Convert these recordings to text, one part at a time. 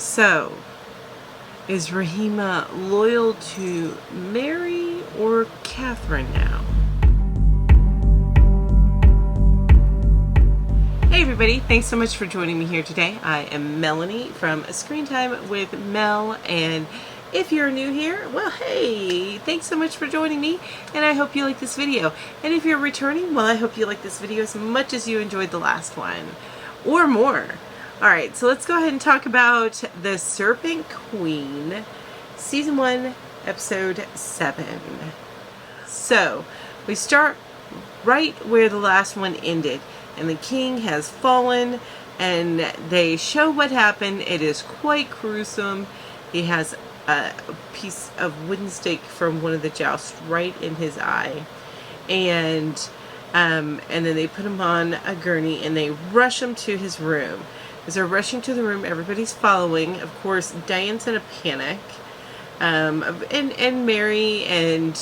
So, is Rahima loyal to Mary or Catherine now? Hey everybody, thanks so much for joining me here today. I am Melanie from Screen Time with Mel, and if you're new here, well hey, thanks so much for joining me, and I hope you like this video. And if you're returning, well I hope you like this video as much as you enjoyed the last one, or more. Alright, so let's go ahead and talk about the Serpent Queen, Season 1, Episode 7. So, we start right where the last one ended, and the king has fallen, and they show what happened. It is quite gruesome. He has a piece of wooden stake from one of the jousts right in his eye, and then they put him on a gurney, and they rush him to his room. As they're rushing to the room, everybody's following. Of course, Diane's in a panic. And Mary and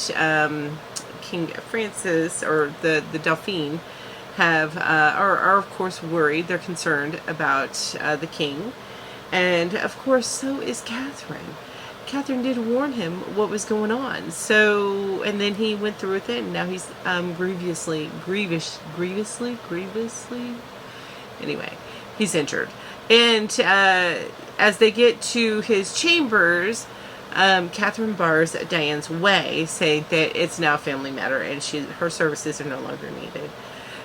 King Francis, or the Dauphine, are of course worried. They're concerned about the king. And of course, so is Catherine. Catherine did warn him what was going on. So, and then he went through with it, and now he's grievously, anyway, he's injured. And as they get to his chambers, Catherine bars Diane's way, saying that it's now a family matter and her services are no longer needed.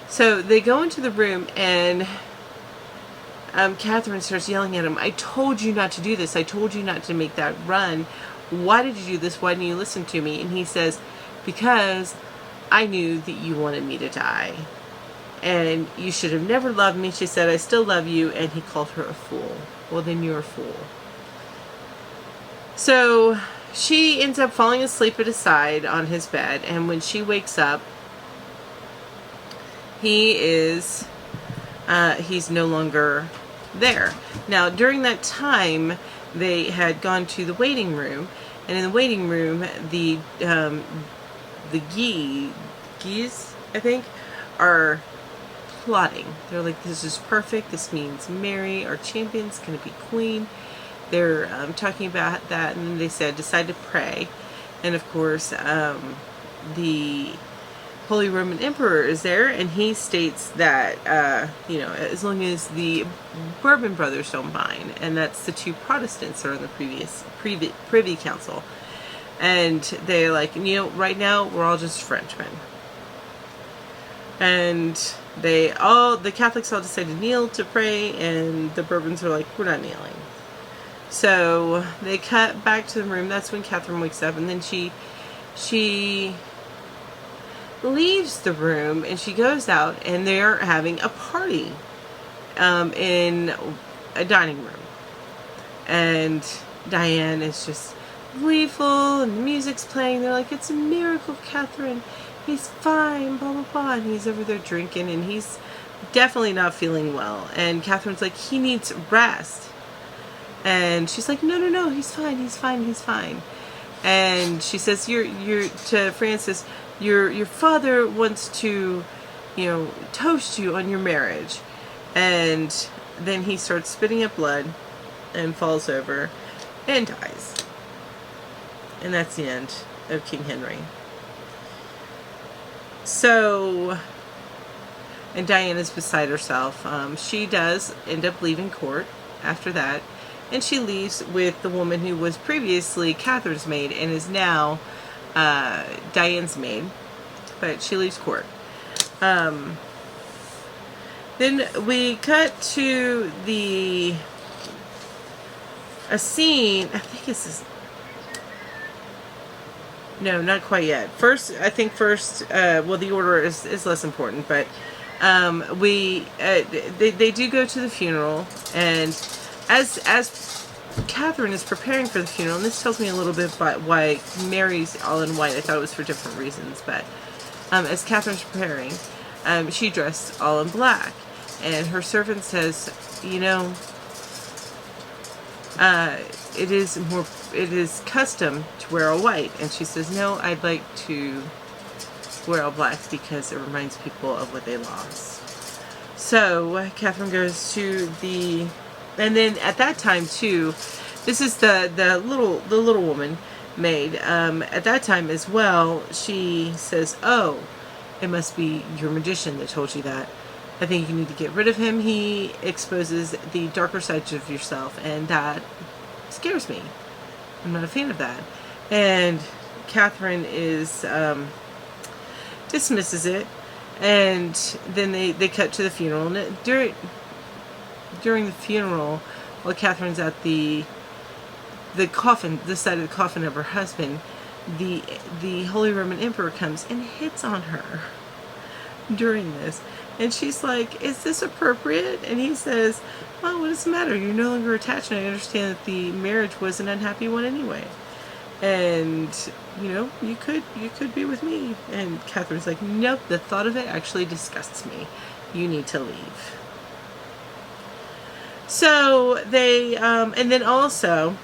So they go into the room, and Catherine starts yelling at him, "I told you not to do this. I told you not to make that run. Why did you do this? Why didn't you listen to me?" And he says, "Because I knew that you wanted me to die. And you should have never loved me." She said, "I still love you." And he called her a fool. Well, then you're a fool. So she ends up falling asleep at his side on his bed. And when she wakes up, he's no longer there. Now, during that time, they had gone to the waiting room. And in the waiting room, the geese, I think, are plotting. They're like, "This is perfect. This means Mary, our champion's going to be queen." They're talking about that, and then they said, "Decide to pray." And of course, the Holy Roman Emperor is there, and he states that, as long as the Bourbon brothers don't mind, and that's the two Protestants that are in the previous Privy Council. And they're like, right now, we're all just Frenchmen. And the Catholics all decide to kneel to pray, and the Bourbons are like, "We're not kneeling." So they cut back to the room. That's when Catherine wakes up, and then she leaves the room, and she goes out, and they're having a party in a dining room. And Diane is just gleeful, and the music's playing. They're like, "It's a miracle, Catherine. He's fine, blah, blah, blah." And he's over there drinking, and he's definitely not feeling well. And Catherine's like, "He needs rest." And she's like, No, he's fine, he's fine, he's fine. And she says, you're to Francis, your father wants to, toast you on your marriage." And then he starts spitting up blood and falls over and dies. And that's the end of King Henry. So, and Diane is beside herself. She does end up leaving court after that, and she leaves with the woman who was previously Catherine's maid and is now Diane's maid, but she leaves court. Then we cut to a scene. I think this is. No, not quite yet. Well, the order is less important, but they do go to the funeral, and as Catherine is preparing for the funeral, and this tells me a little bit about why Mary's all in white. I thought it was for different reasons, but as Catherine's preparing, she dressed all in black, and her servant says, it is custom to wear all white. And she says, "No, I'd like to wear all black because it reminds people of what they lost." So Catherine goes to the And then at that time too, this is the little woman maid. At that time as well, she says, "Oh, it must be your magician that told you that. I think you need to get rid of him. He exposes the darker sides of yourself, and that scares me. I'm not a fan of that." And Catherine is dismisses it, and then they cut to the funeral. And during the funeral, while Catherine's at the coffin, the side of the coffin of her husband, the Holy Roman Emperor comes and hits on her during this. And she's like, "Is this appropriate?" And he says, "Well, what does it matter? You're no longer attached, and I understand that the marriage was an unhappy one anyway. And, you know, you could be with me." And Catherine's like, "Nope, the thought of it actually disgusts me. You need to leave." So they, and then also,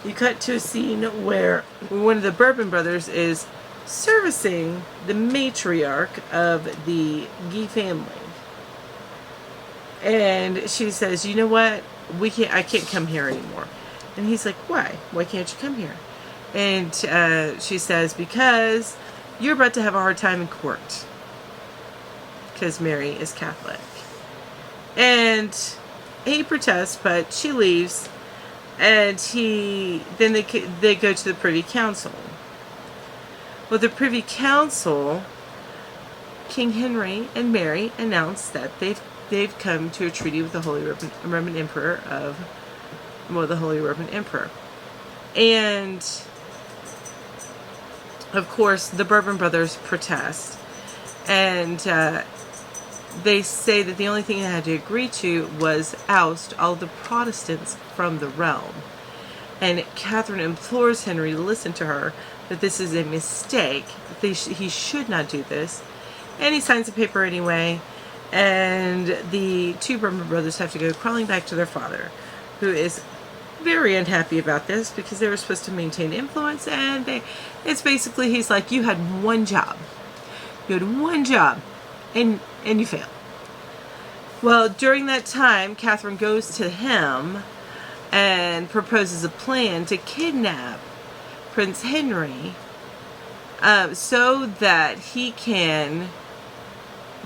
you cut to a scene where one of the Bourbon brothers is servicing the matriarch of the Guy family. And she says, "You know what? I can't come here anymore." And he's like, "Why? Why can't you come here?" And she says, "Because you're about to have a hard time in court. Because Mary is Catholic." And he protests, but she leaves. And then they go to the Privy Council. Well, the Privy Council, King Henry and Mary announce that they've come to a treaty with the Holy Roman Emperor the Holy Roman Emperor. And of course, the Bourbon brothers protest, and they say that the only thing they had to agree to was oust all the Protestants from the realm. And Catherine implores Henry to listen to her, that this is a mistake, that he should not do this. And he signs the paper anyway, and the two Bourbon brothers have to go crawling back to their father, who is very unhappy about this, because they were supposed to maintain influence, and it's basically, he's like, "You had one job. You had one job, and you failed." Well, during that time, Catherine goes to him and proposes a plan to kidnap Prince Henry, so that he can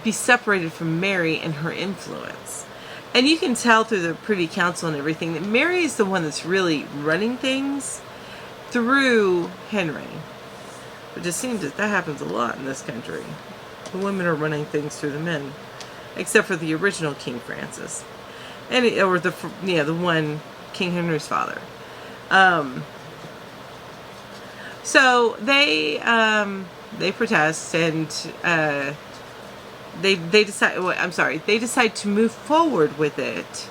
be separated from Mary and her influence. And you can tell through the Privy Council and everything that Mary is the one that's really running things through Henry. It just seems that happens a lot in this country. The women are running things through the men, except for the original King Francis, or the one King Henry's father. So they protest, and they decide. Well, I'm sorry. They decide to move forward with it.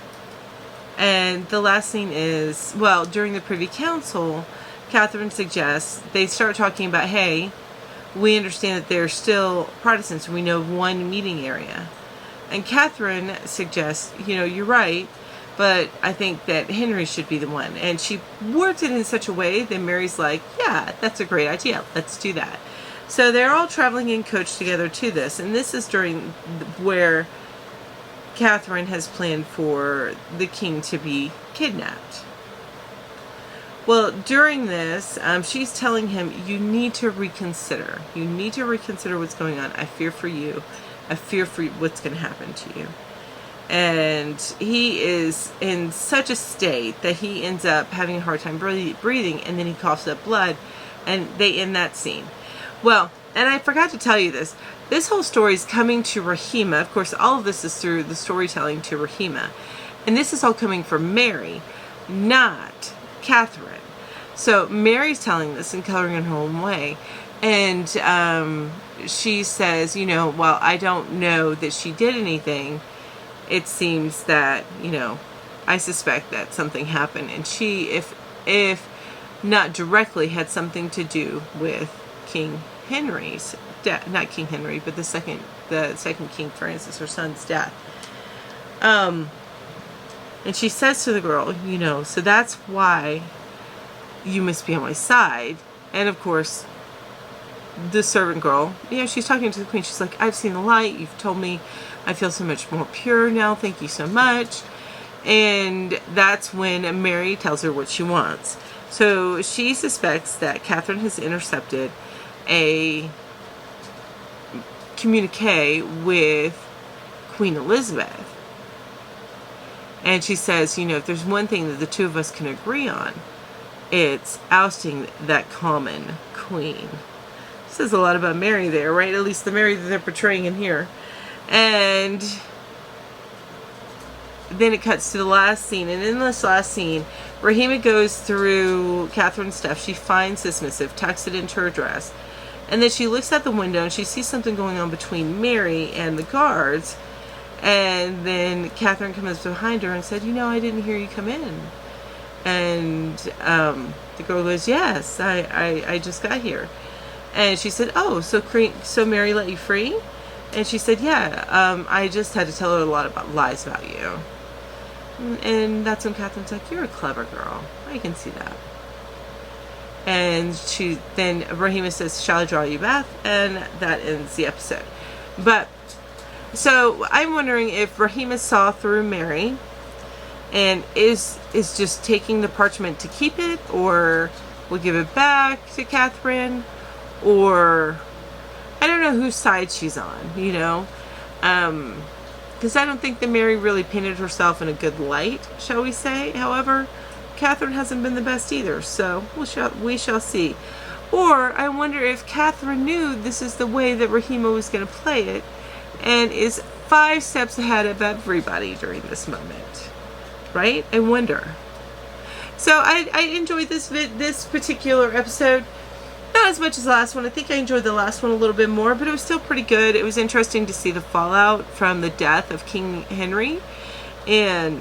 And the last scene is, well, during the Privy Council, Catherine suggests they start talking about, hey, we understand that they're still Protestants. We know of one meeting area. And Catherine suggests, you're right, but I think that Henry should be the one. And she words it in such a way that Mary's like, yeah, that's a great idea. Let's do that. So they're all traveling in coach together to this. And this is during where Catherine has planned for the king to be kidnapped. Well, during this, she's telling him, you need to reconsider. You need to reconsider what's going on. I fear for you. I fear for what's going to happen to you. And he is in such a state that he ends up having a hard time breathing, and then he coughs up blood, and they end that scene. Well, and I forgot to tell you this. This whole story is coming to Rahima. Of course, all of this is through the storytelling to Rahima. And this is all coming from Mary, not Catherine. So Mary's telling this and coloring in her own way. And she says, while I don't know that she did anything, it seems that, I suspect that something happened. And she, if not directly, had something to do with King Henry's death. Not King Henry, but the second King Francis, her son's death. And she says to the girl, so that's why you must be on my side. And of course, the servant girl, she's talking to the queen. She's like, I've seen the light. You've told me I feel so much more pure now. Thank you so much. And that's when Mary tells her what she wants. So she suspects that Catherine has intercepted a communique with Queen Elizabeth. And she says, you know, if there's one thing that the two of us can agree on, it's ousting that common queen. Says a lot about Mary there, right? At least the Mary that they're portraying in here. And then it cuts to the last scene, and in this last scene, Rahima goes through Catherine's stuff. She finds this missive, tucks it into her dress, and then she looks out the window and she sees something going on between Mary and the guards. And then Catherine comes behind her and said, you know, I didn't hear you come in. And the girl goes, yes, I just got here. And she said, oh, so Mary let you free? And she said, yeah, I just had to tell her a lot about lies about you. And that's when Catherine's like, you're a clever girl. I can see that. And then Rahima says, shall I draw you a bath? And that ends the episode. But, so I'm wondering if Rahima saw through Mary and is just taking the parchment to keep it, or will give it back to Catherine, or I don't know whose side she's on, you know. Because I don't think that Mary really painted herself in a good light, shall we say. However, Catherine hasn't been the best either, so we shall see. Or I wonder if Catherine knew this is the way that Rahima was going to play it, and is 5 steps ahead of everybody during this moment, right? I wonder. So I enjoyed this particular episode. Not as much as the last one. I think I enjoyed the last one a little bit more, but it was still pretty good. It was interesting to see the fallout from the death of King Henry and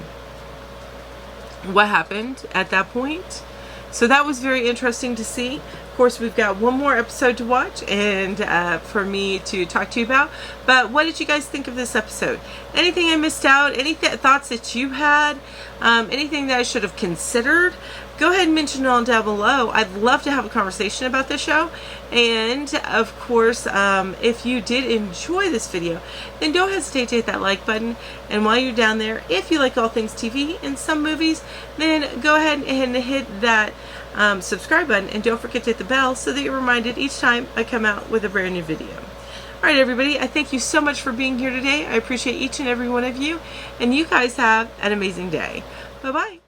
what happened at that point. So that was very interesting to see. Of course, we've got one more episode to watch and for me to talk to you about. But what did you guys think of this episode? Anything I missed out? Any thoughts that you had? Anything that I should have considered? Go ahead and mention it all down below. I'd love to have a conversation about this show. And of course, if you did enjoy this video, then don't hesitate to hit that like button. And while you're down there, if you like all things TV and some movies, then go ahead and hit that subscribe button. And don't forget to hit the bell so that you're reminded each time I come out with a brand new video. Alright everybody, I thank you so much for being here today. I appreciate each and every one of you. And you guys have an amazing day. Bye-bye.